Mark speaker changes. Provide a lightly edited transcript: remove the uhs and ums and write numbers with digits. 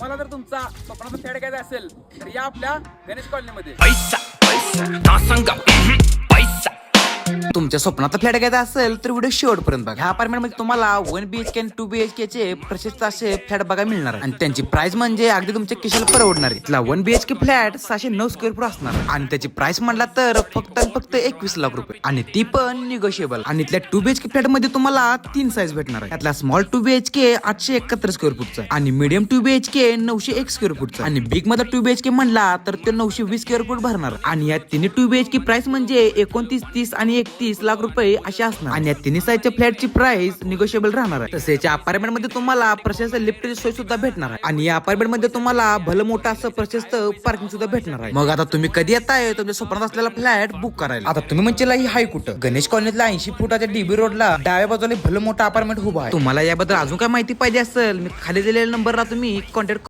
Speaker 1: तुम्हाला जर तुमचा स्वप्नाचा फ्लॅट घ्यायचा असेल तर या आपल्या गणेश कॉलनीमध्ये.
Speaker 2: पैसा पैसा ना सांगा पैसा.
Speaker 3: तुमच्या स्वप्नाचा फ्लॅट घ्यायचा असेल तर व्हिडिओ शेवटपर्यंत बघा. ह्या अपार्टमेंट मध्ये तुम्हाला 1 BHK आणि 2 BHK चे प्रशस्त असे फ्लॅट बघा मिळणार आणि त्यांची प्राइस म्हणजे अगदी तुमच्या खिशाला परवडणार आहे. इथला 1 BHK फ्लॅट 609 स्क्वेअर फूट असणार आणि त्याची प्राइस म्हणला तर फक्त आणि फक्त 21 लाख रुपये आणि ती पण निगोशिएबल. आणि इथल्या 2 BHK फ्लॅट मध्ये तुम्हाला 3 साईज भेटणार आहे. त्यातला स्मॉल 2 BHK 871 स्क्वेअर फूटचा आणि मीडियम 2 BHK 901 स्क्वेअर फूटचा आणि बिग मध्ये 2 BHK म्हणला तर ते 920 स्क्वेअर फूट भरणार. आणि या तिन्ही 2 BHK प्राइस म्हणजे 29, 30 आणि 31 लाख रुपये अशी असणार आणि या तिन्ही साईजच्या फ्लॅटची प्राइस निगोशिएबल राहणार आहे. तसेच या अपार्टमेंट मध्ये तुम्हाला प्रशस्त लिफ्टची सोय सुद्धा भेटणार आहे आणि या अपार्टमेंट मध्ये तुम्हाला भलं मोठं असं प्रशस्त पार्किंग सुद्धा भेटणार आहे. मग आता तुम्ही कधी येताय तुमच्या स्वप्नात असलेला फ्लॅट बुक करायला. आता तुम्ही म्हणशील ही हाय कुठं? गणेश कॉलनीतल्या 80 फुटाच्या DB रोडला डाव्या बाजूला भलं मोठं अपार्टमेंट उभं आहे. तुम्हाला याबद्दल अजून काय माहिती पाहिजे असेल मी खाली दिलेल्या नंबरला तुम्ही कॉन्टॅक्ट